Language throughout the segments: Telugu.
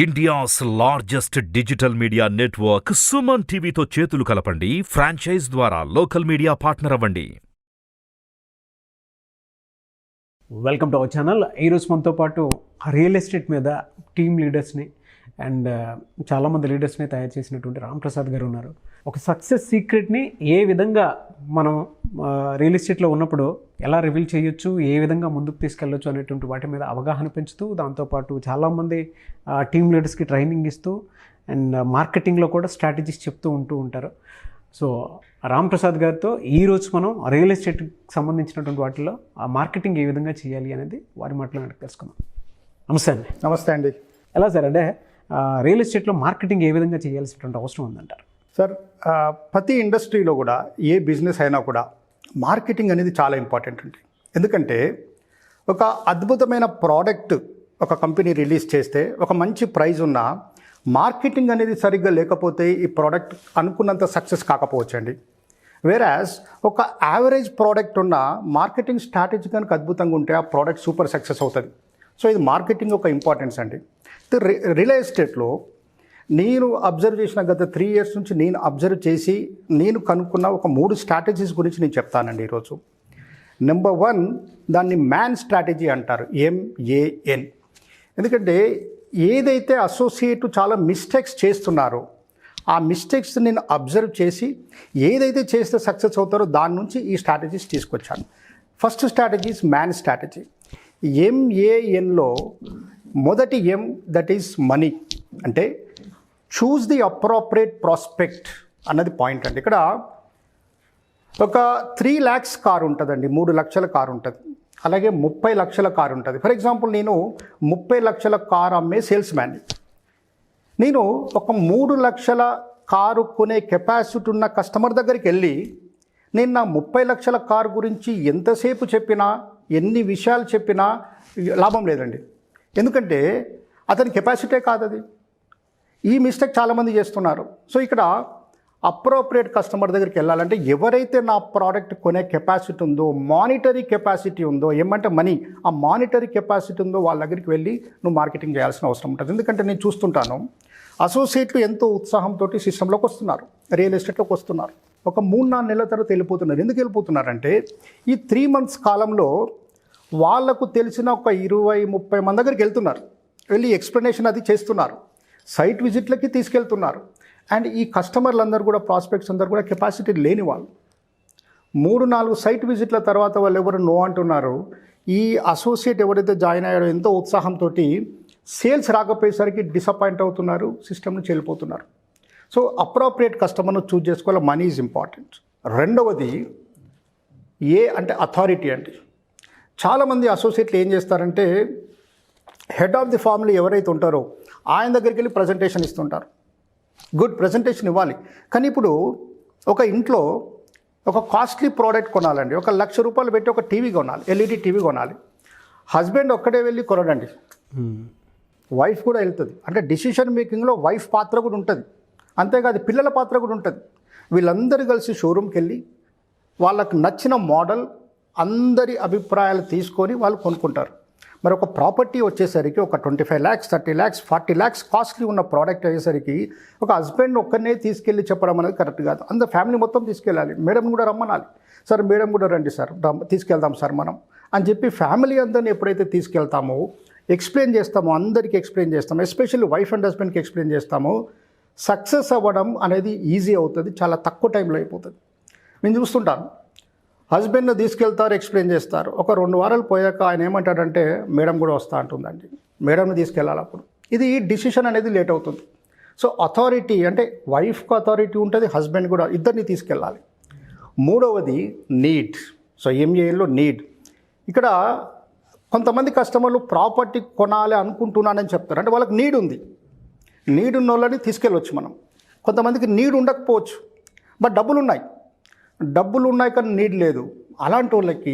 India's largest digital media network SumanTV తో చేతులు కలపండి. ఫ్రాంచైజ్ ద్వారా లోకల్ మీడియా పార్ట్నర్ అవ్వండి. Welcome to our channel. ఈరోజు మనతో పాటు రియల్ ఎస్టేట్ మీద టీమ్ లీడర్స్ని అండ్ చాలామంది లీడర్స్ని తయారు చేసినటువంటి రాంప్రసాద్ గారు ఉన్నారు. ఒక సక్సెస్ సీక్రెట్ని ఏ విధంగా మనం రియల్ ఎస్టేట్లో ఉన్నప్పుడు ఎలా రివీల్ చేయొచ్చు, ఏ విధంగా ముందుకు తీసుకెళ్ళొచ్చు అనేటువంటి వాటి మీద అవగాహన పెంచుతూ, దాంతోపాటు చాలామంది టీమ్ లీడర్స్కి ట్రైనింగ్ ఇస్తూ అండ్ మార్కెటింగ్లో కూడా స్ట్రాటజీస్ చెప్తూ ఉంటారు. సో రాంప్రసాద్ గారితో ఈరోజు మనం రియల్ ఎస్టేట్కి సంబంధించినటువంటి వాటిలో ఆ మార్కెటింగ్ ఏ విధంగా చేయాలి అనేది వారి మాటలో తెలుసుకుందాం. నమస్తే అండి. నమస్తే అండి. ఎలా సార్, అంటే రియల్ ఎస్టేట్లో మార్కెటింగ్ ఏ విధంగా చేయాల్సినటువంటి అవసరం ఉందంటారు? సార్, ప్రతి ఇండస్ట్రీలో కూడా ఏ బిజినెస్ అయినా కూడా మార్కెటింగ్ అనేది చాలా ఇంపార్టెంట్ అండి. ఎందుకంటే ఒక అద్భుతమైన ప్రోడక్ట్ ఒక కంపెనీ రిలీజ్ చేస్తే ఒక మంచి ప్రైజ్ ఉన్న మార్కెటింగ్ అనేది సరిగ్గా లేకపోతే ఈ ప్రోడక్ట్ అనుకున్నంత సక్సెస్ కాకపోవచ్చండి. వేరాజ్ ఒక యావరేజ్ ప్రోడక్ట్ ఉన్న మార్కెటింగ్ స్ట్రాటజీ కనుక అద్భుతంగా ఉంటే ఆ ప్రోడక్ట్ సూపర్ సక్సెస్ అవుతుంది. సో ఇది మార్కెటింగ్ ఒక ఇంపార్టెన్స్ అండి. రియల్ ఎస్టేట్లో నేను అబ్జర్వ్ చేసిన గత 3 years నుంచి నేను అబ్జర్వ్ చేసి నేను కనుక్కున్న ఒక 3 స్ట్రాటజీస్ గురించి నేను చెప్తానండి ఈరోజు. నెంబర్ 1, దాన్ని మ్యాన్ స్ట్రాటజీ అంటారు, MAN. ఎందుకంటే ఏదైతే అసోసియేట్ చాలా మిస్టేక్స్ చేస్తున్నారో ఆ మిస్టేక్స్ నేను అబ్జర్వ్ చేసి ఏదైతే చేస్తే సక్సెస్ అవుతారో దాని నుంచి ఈ స్ట్రాటజీస్ తీసుకొచ్చాను. First strategies man strategy. MANలో మొదటి M, దట్ ఈస్ మనీ. అంటే చూజ్ ది అప్రోప్రియేట్ ప్రాస్పెక్ట్ అన్నది పాయింట్ అండి. ఇక్కడ ఒక 3 lakhs కారు ఉంటుందండి, 3 లక్షల కారు ఉంటుంది. అలాగే 30 లక్షల కారు ఉంటుంది. ఫర్ ఎగ్జాంపుల్ నేను 30 లక్షల కారు అమ్మే సేల్స్ మ్యాన్ని. నేను ఒక 3 లక్షల కారు కొనే కెపాసిటీ ఉన్న కస్టమర్ దగ్గరికి వెళ్ళి నేను నా 30 లక్షల కారు గురించి ఎంతసేపు చెప్పినా ఎన్ని విషయాలు చెప్పినా లాభం లేదండి. ఎందుకంటే అతని కెపాసిటీ కాదు అది. ఈ మిస్టేక్ చాలామంది చేస్తున్నారు. సో ఇక్కడ అప్రోప్రియేట్ కస్టమర్ దగ్గరికి వెళ్ళాలంటే ఎవరైతే నా ప్రోడక్ట్ కొనే కెపాసిటీ ఉందో, మానిటరీ కెపాసిటీ ఉందో, ఏమంటే మనీ, ఆ మానిటరీ కెపాసిటీ ఉందో వాళ్ళ దగ్గరికి వెళ్ళి నువ్వు మార్కెటింగ్ చేయాల్సిన అవసరం ఉంటుంది. ఎందుకంటే నేను చూస్తుంటాను అసోసియేట్లు ఎంతో ఉత్సాహంతో సిస్టంలోకి వస్తున్నారు, రియల్ ఎస్టేట్లోకి వస్తున్నారు. ఒక 3-4 నెలల తర్వాత వెళ్ళిపోతున్నారు. ఎందుకు వెళ్ళిపోతున్నారంటే ఈ 3 months కాలంలో వాళ్లకు తెలిసిన ఒక 20-30 మంది దగ్గరికి వెళ్తున్నారు, వెళ్ళి ఎక్స్ప్లెనేషన్ అది చేస్తున్నారు, సైట్ విజిట్లకి తీసుకెళ్తున్నారు. అండ్ ఈ కస్టమర్లు అందరూ కూడా, ప్రాస్పెక్ట్స్ అందరూ కూడా కెపాసిటీ లేని వాళ్ళు. 3-4 సైట్ విజిట్ల తర్వాత వాళ్ళు ఎవరు నో అంటున్నారు. ఈ అసోసియేట్ ఎవరైతే జాయిన్ అయ్యారో ఎంతో ఉత్సాహంతో సేల్స్ రాకపోయేసరికి డిసప్పాయింట్ అవుతున్నారు, సిస్టమ్ నుంచి వెళ్ళిపోతున్నారు. సో అప్రోప్రియేట్ కస్టమర్ను చూజ్ చేసుకోవాలి. Money is important. రెండవది ఏ అంటే అథారిటీ అండి. చాలామంది అసోసియేట్లు ఏం చేస్తారంటే హెడ్ ఆఫ్ ది ఫ్యామిలీ ఎవరైతే ఉంటారో ఆయన దగ్గరికి వెళ్ళి ప్రజెంటేషన్ ఇస్తుంటారు. గుడ్ ప్రజెంటేషన్ ఇవ్వాలి. కానీ ఇప్పుడు ఒక ఇంట్లో ఒక కాస్ట్లీ ప్రోడక్ట్ కొనాలండి, ఒక 1,00,000 రూపాయలు పెట్టి ఒక టీవీ కొనాలి, LED టీవీ కొనాలి. హస్బెండ్ ఒక్కడే వెళ్ళి కొనడండి, వైఫ్ కూడా వెళ్తుంది. అంటే డిసిషన్ మేకింగ్లో వైఫ్ పాత్ర కూడా ఉంటుంది, అంతేకాదు పిల్లల పాత్ర కూడా ఉంటుంది. వీళ్ళందరూ కలిసి షోరూమ్కి వెళ్ళి వాళ్ళకు నచ్చిన మోడల్ అందరి అభిప్రాయాలు తీసుకొని వాళ్ళు కొనుక్కుంటారు. మరి ఒక ప్రాపర్టీ వచ్చేసరికి ఒక 25 lakhs, 30 lakhs, 40 lakhs కాస్ట్లీ ఉన్న ప్రోడక్ట్ అయ్యేసరికి ఒక హస్బెండ్ ఒక్కనే తీసుకెళ్ళి చెప్పడం అనేది కరెక్ట్ కాదు. అందరు ఫ్యామిలీ మొత్తం తీసుకెళ్ళాలి. మేడం కూడా రమ్మనాలి. సార్ మేడం కూడా రండి సార్, తీసుకెళ్దాం సార్ మనం అని చెప్పి ఫ్యామిలీ అందరిని ఎప్పుడైతే తీసుకెళ్తామో, ఎక్స్ప్లెయిన్ చేస్తామో, అందరికీ ఎక్స్ప్లెయిన్ చేస్తామో, ఎస్పెషల్లీ వైఫ్ అండ్ హస్బెండ్కి ఎక్స్ప్లెయిన్ చేస్తామో, సక్సెస్ అవ్వడం అనేది ఈజీ అవుతుంది, చాలా తక్కువ టైంలో అయిపోతుంది. నేను చూస్తుంటాను హస్బెండ్ని తీసుకెళ్తారు, ఎక్స్ప్లెయిన్ చేస్తారు. ఒక 2 వారాలు పోయాక ఆయన ఏమంటాడంటే మేడం కూడా వస్తా అంటుందండి, మేడంని తీసుకెళ్ళాలి. అప్పుడు ఇది డిసిషన్ అనేది లేట్ అవుతుంది. సో అథారిటీ అంటే వైఫ్కి అథారిటీ ఉంటుంది, హస్బెండ్ కూడా, ఇద్దరిని తీసుకెళ్ళాలి. మూడవది నీడ్. So MANలో need. ఇక్కడ కొంతమంది కస్టమర్లు ప్రాపర్టీ కొనాలి అనుకుంటున్నానని చెప్తారు. అంటే వాళ్ళకి నీడ్ ఉంది, నీడ్ ఉన్న వాళ్ళని తీసుకెళ్ళవచ్చు మనం. కొంతమందికి నీడ్ ఉండకపోవచ్చు, బట్ డబ్బులు ఉన్నాయి కానీ నీడ్ లేదు. అలాంటి వాళ్ళకి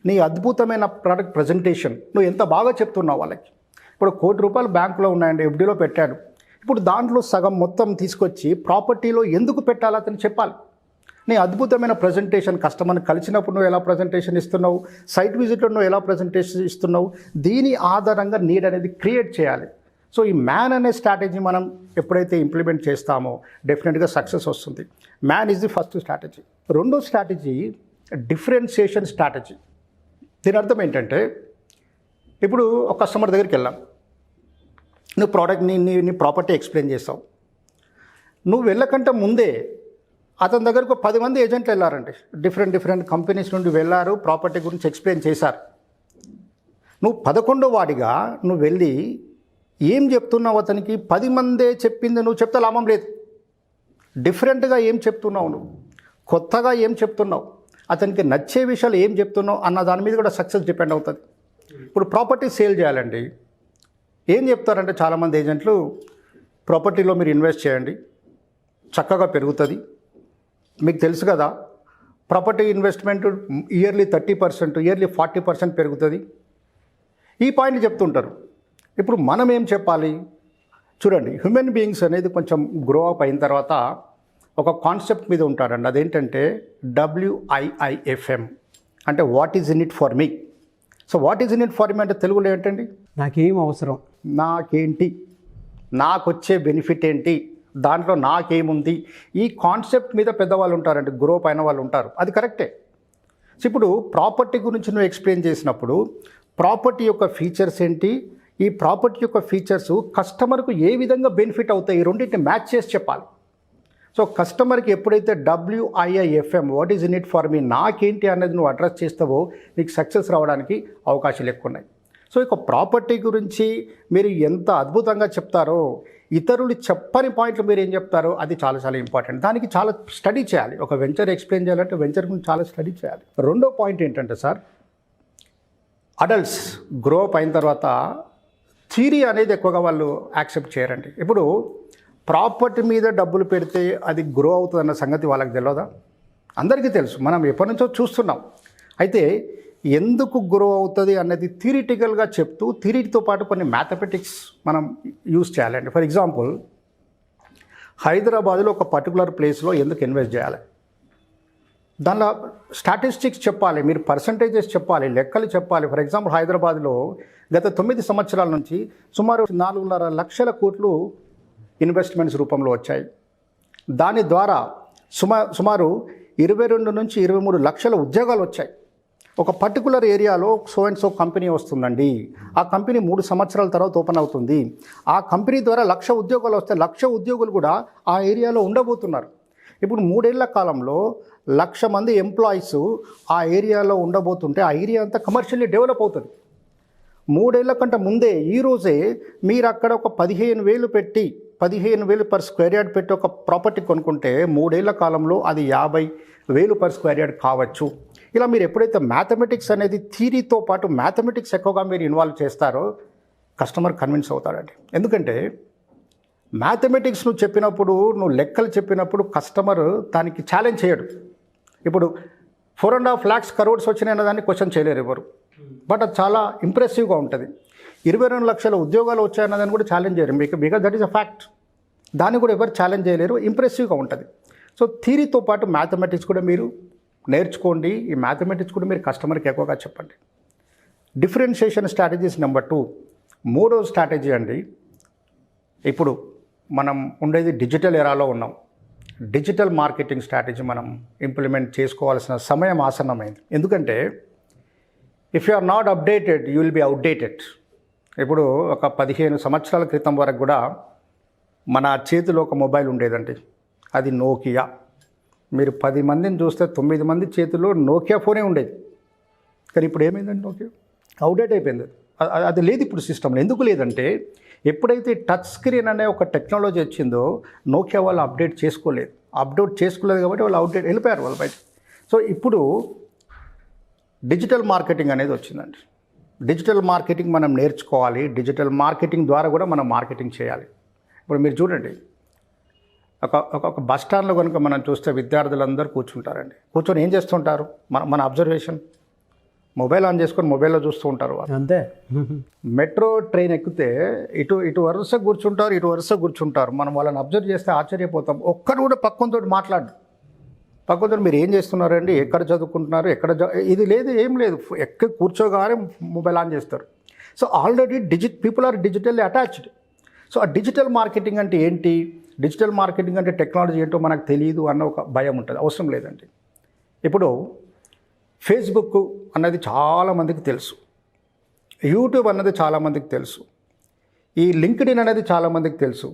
నీ అద్భుతమైన ప్రోడక్ట్ ప్రజెంటేషన్ నువ్వు ఎంత బాగా చెప్తున్నావు వాళ్ళకి. ఇప్పుడు 1 కోటి రూపాయలు బ్యాంకులో ఉన్నాయండి, FDలో పెట్టాడు. ఇప్పుడు దాంట్లో సగం మొత్తం తీసుకొచ్చి ప్రాపర్టీలో ఎందుకు పెట్టాలో అతను చెప్పాలి. నీ అద్భుతమైన ప్రజెంటేషన్, కస్టమర్ని కలిసినప్పుడు నువ్వు ఎలా ప్రజెంటేషన్ ఇస్తున్నావు, సైట్ విజిట్లో నువ్వు ఎలా ప్రజెంటేషన్ ఇస్తున్నావు, దీని ఆధారంగా నీడ్ అనేది క్రియేట్ చేయాలి. సో ఈ మ్యాన్ అనే స్ట్రాటజీ మనం ఎప్పుడైతే ఇంప్లిమెంట్ చేస్తామో డెఫినెట్గా సక్సెస్ వస్తుంది. Man is the first strategy. రెండో స్ట్రాటజీ డిఫరెన్షియేషన్ స్ట్రాటజీ. దీని అర్థం ఏంటంటే, ఇప్పుడు ఒక కస్టమర్ దగ్గరికి వెళ్ళాం, నువ్వు ప్రోడక్ట్ నీ ప్రాపర్టీ ఎక్స్ప్లెయిన్ చేస్తావు. నువ్వు వెళ్ళకంటే ముందే అతని దగ్గరకు 10 మంది ఏజెంట్లు వెళ్ళారండి. డిఫరెంట్ కంపెనీస్ నుండి వెళ్ళారు, ప్రాపర్టీ గురించి ఎక్స్ప్లెయిన్ చేశారు. నువ్వు 11వ వాడిగా నువ్వు వెళ్ళి ఏం చెప్తున్నావు అతనికి? 10 మందే చెప్పింది నువ్వు చెప్తే లాభం లేదు. డిఫరెంట్గా ఏం చెప్తున్నావు, నువ్వు కొత్తగా ఏం చెప్తున్నావు, అతనికి నచ్చే విషయాలు ఏం చెప్తున్నావు అన్న దాని మీద కూడా సక్సెస్ డిపెండ్ అవుతుంది. ఇప్పుడు ప్రాపర్టీ సేల్ చేయాలండి, ఏం చెప్తారంటే చాలామంది ఏజెంట్లు, ప్రాపర్టీలో మీరు ఇన్వెస్ట్ చేయండి, చక్కగా పెరుగుతుంది. మీకు తెలుసు కదా, ప్రాపర్టీ ఇన్వెస్ట్మెంట్ ఇయర్లీ 30%, ఇయర్లీ 40% పెరుగుతుంది. ఈ పాయింట్ చెప్తుంటారు. ఇప్పుడు మనం ఏం చెప్పాలి? చూడండి, హ్యూమన్ బీయింగ్స్ అనేది కొంచెం గ్రో అప్ అయిన తర్వాత ఒక కాన్సెప్ట్ మీద ఉంటారండి. అదేంటంటే WIIFM, అంటే what is in it for me. So what is in it for me అంటే తెలుగులో ఏంటండి? నాకేం అవసరం, నాకేంటి, నాకు వచ్చే బెనిఫిట్ ఏంటి, దాంట్లో నాకేముంది, ఈ కాన్సెప్ట్ మీద పెద్దవాళ్ళు ఉంటారండి, గ్రో అప్ అయిన వాళ్ళు ఉంటారు. అది కరెక్టే. సో ఇప్పుడు ప్రాపర్టీ గురించి నువ్వు ఎక్స్ప్లెయిన్ చేసినప్పుడు ప్రాపర్టీ యొక్క ఫీచర్స్ ఏంటి, ఈ ప్రాపర్టీ యొక్క ఫీచర్స్ కస్టమర్కు ఏ విధంగా బెనిఫిట్ అవుతాయి, ఈ రెండింటిని మ్యాచ్ చేసి చెప్పాలి. సో కస్టమర్కి ఎప్పుడైతే WIIFM, what is in it for me, నాకేంటి అనేది నువ్వు అడ్రస్ చేస్తావో నీకు సక్సెస్ రావడానికి అవకాశాలు ఎక్కువ ఉన్నాయి. సో ఇక ప్రాపర్టీ గురించి మీరు ఎంత అద్భుతంగా చెప్తారో, ఇతరులు చెప్పని పాయింట్లు మీరు ఏం చెప్తారో అది చాలా చాలా ఇంపార్టెంట్. దానికి చాలా స్టడీ చేయాలి. ఒక వెంచర్ ఎక్స్ప్లెయిన్ చేయాలంటే వెంచర్ గురించి చాలా స్టడీ చేయాలి. రెండో పాయింట్ ఏంటంటే సార్, అడల్ట్స్ గ్రో అప్ అయిన తర్వాత థియరీ అనేది ఎక్కువగా వాళ్ళు యాక్సెప్ట్ చేయరండి. ఇప్పుడు ప్రాపర్టీ మీద డబ్బులు పెడితే అది గ్రో అవుతుందన్న సంగతి వాళ్ళకి తెలియదా? అందరికీ తెలుసు, మనం ఎప్పటి నుంచో చూస్తున్నాం. అయితే ఎందుకు గ్రో అవుతుంది అన్నది థియరిటికల్గా చెప్తూ, థియరీతో పాటు కొన్ని మ్యాథమెటిక్స్ మనం యూజ్ చేయాలండి. ఫర్ ఎగ్జాంపుల్, హైదరాబాద్లో ఒక పర్టికులర్ ప్లేస్లో ఎందుకు ఇన్వెస్ట్ చేయాలి, దానిలో స్టాటిస్టిక్స్ చెప్పాలి, మీరు పర్సంటేజెస్ చెప్పాలి, లెక్కలు చెప్పాలి. ఫర్ ఎగ్జాంపుల్, హైదరాబాద్లో గత 9 సంవత్సరాల నుంచి సుమారు 4.5 లక్షల కోట్లు ఇన్వెస్ట్మెంట్స్ రూపంలో వచ్చాయి. దాని ద్వారా సుమారు 22 నుంచి 23 లక్షల ఉద్యోగాలు వచ్చాయి. ఒక పర్టికులర్ ఏరియాలో సో అండ్ సో కంపెనీ వస్తుందండి, ఆ కంపెనీ 3 సంవత్సరాల తర్వాత ఓపెన్ అవుతుంది. ఆ కంపెనీ ద్వారా 1,00,000 ఉద్యోగాలు వస్తాయి. 1,00,000 ఉద్యోగులు కూడా ఆ ఏరియాలో ఉండబోతున్నారు. ఇప్పుడు 3 ఏళ్ల కాలంలో 1,00,000 మంది ఎంప్లాయీస్ ఆ ఏరియాలో ఉండబోతుంటే ఆ ఏరియా అంతా కమర్షియల్లీ డెవలప్ అవుతుంది. 3 ఏళ్ల కంటే ముందే ఈరోజే మీరు అక్కడ ఒక 15,000 పెట్టి 15,000 పర్ స్క్వేర్ యార్డ్ పెట్టి ఒక ప్రాపర్టీ కొనుక్కుంటే 3 ఏళ్ల కాలంలో అది 50,000 పర్ స్క్వేర్ యార్డ్ కావచ్చు. ఇలా మీరు ఎప్పుడైతే మ్యాథమెటిక్స్ అనేది థియరీతో పాటు మ్యాథమెటిక్స్ ఎక్కువగా మీరు ఇన్వాల్వ్ చేస్తారో కస్టమర్ కన్విన్స్ అవుతాడండి. ఎందుకంటే మ్యాథమెటిక్స్ నువ్వు చెప్పినప్పుడు, నువ్వు లెక్కలు చెప్పినప్పుడు కస్టమర్ దానికి ఛాలెంజ్ చేయడు. ఇప్పుడు 4.5 lakhs crores వచ్చినాయన్న దాన్ని క్వశ్చన్ చేయలేరు ఎవరు, బట్ అది చాలా ఇంప్రెసివ్గా ఉంటుంది. 22 లక్షల ఉద్యోగాలు వచ్చాయన్నదాన్ని కూడా ఛాలెంజ్ చేయరు, because that is a fact. దాన్ని కూడా ఎవరు ఛాలెంజ్ చేయలేరు, ఇంప్రెసివ్గా ఉంటుంది. సో థియరీతో పాటు మ్యాథమెటిక్స్ కూడా మీరు నేర్చుకోండి. ఈ మ్యాథమెటిక్స్ కూడా మీరు కస్టమర్కి ఎక్కువగా చెప్పండి. Differentiation strategies number 2. మూడో స్ట్రాటజీ అండి, ఇప్పుడు మనం ఉండేది డిజిటల్ ఎరాలో ఉన్నాం. డిజిటల్ మార్కెటింగ్ స్ట్రాటజీ మనం ఇంప్లిమెంట్ చేసుకోవాల్సిన సమయం ఆసన్నమైంది. ఎందుకంటే if you are not updated you will be outdated. ఇప్పుడు ఒక 15 సంవత్సరాల క్రితం వరకు కూడా మన చేతిలో ఒక మొబైల్ ఉండేదండి, అది నోకియా. మీరు 10 మందిని చూస్తే 9 మంది చేతిలో నోకియా ఫోనే ఉండేది. కానీ ఇప్పుడు ఏమైందండి, నోకియా అవుట్డేట్ అయిపోయింది. అది లేదు ఇప్పుడు సిస్టంలో. ఎందుకు లేదంటే ఎప్పుడైతే టచ్ స్క్రీన్ అనే ఒక టెక్నాలజీ వచ్చిందో నోకియా వాళ్ళు అప్డేట్ చేసుకోలేదు కాబట్టి వాళ్ళు అవుట్డేట్ వెళ్ళిపోయారు వాళ్ళు బయట. సో ఇప్పుడు డిజిటల్ మార్కెటింగ్ అనేది వచ్చిందండి. డిజిటల్ మార్కెటింగ్ మనం నేర్చుకోవాలి. డిజిటల్ మార్కెటింగ్ ద్వారా కూడా మనం మార్కెటింగ్ చేయాలి. ఇప్పుడు మీరు చూడండి, ఒక బస్ స్టాండ్లో కనుక మనం చూస్తే విద్యార్థులందరూ కూర్చుంటారండి. కూర్చొని ఏం చేస్తుంటారు, మన అబ్జర్వేషన్, మొబైల్ ఆన్ చేసుకొని మొబైల్లో చూస్తూ ఉంటారు వాళ్ళు. అంతే. మెట్రో ట్రైన్ ఎక్కితే ఇటు వరుస కూర్చుంటారు, ఇటు వరుస కూర్చుంటారు. మనం వాళ్ళని అబ్జర్వ్ చేస్తే ఆశ్చర్యపోతాం. ఒక్కరు కూడా పక్కనతో మాట్లాడు, పక్కతో మీరు ఏం చేస్తున్నారండి, ఎక్కడ చదువుకుంటున్నారు, ఇది లేదు, ఏం లేదు, కూర్చోగానే మొబైల్ ఆన్ చేస్తారు. So already people are digitally attached. So ఆ డిజిటల్ మార్కెటింగ్ అంటే ఏంటి, డిజిటల్ మార్కెటింగ్ అంటే టెక్నాలజీ ఏంటో మనకు తెలియదు అన్న ఒక భయం ఉంటుంది. అవసరం లేదండి. ఇప్పుడు ఫేస్బుక్ అన్నది చాలామందికి తెలుసు, యూట్యూబ్ అన్నది చాలామందికి తెలుసు, ఈ లింక్డ్ఇన్ అనేది చాలామందికి తెలుసు,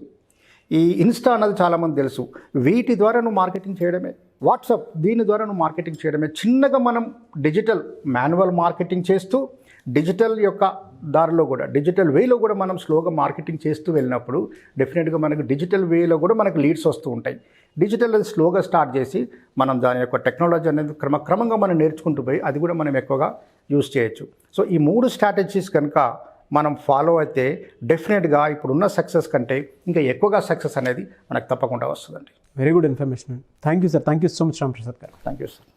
ఈ ఇన్స్టా అన్నది చాలామంది తెలుసు. వీటి ద్వారా నువ్వు మార్కెటింగ్ చేయడమే, వాట్సాప్ దీని ద్వారా నువ్వు మార్కెటింగ్ చేయడమే. చిన్నగా మనం డిజిటల్ మాన్యువల్ మార్కెటింగ్ చేస్తూ డిజిటల్ యొక్క దారిలో కూడా, డిజిటల్ వేలో కూడా మనం స్లోగా మార్కెటింగ్ చేస్తూ వెళ్ళినప్పుడు డెఫినెట్గా మనకు డిజిటల్ వేలో కూడా మనకు లీడ్స్ వస్తూ ఉంటాయి. డిజిటల్ అది స్లోగా స్టార్ట్ చేసి మనం దాని యొక్క టెక్నాలజీ అనేది క్రమక్రమంగా మనం నేర్చుకుంటూ పోయి అది కూడా మనం ఎక్కువగా యూజ్ చేయొచ్చు. సో ఈ 3 స్ట్రాటజీస్ కనుక మనం ఫాలో అయితే డెఫినెట్గా ఇప్పుడున్న సక్సెస్ కంటే ఇంకా ఎక్కువగా సక్సెస్ అనేది మనకు తప్పకుండా వస్తుందండి. Very good information. Thank you sir. Thank you so much Ram Prasad గారు. Thank you sir.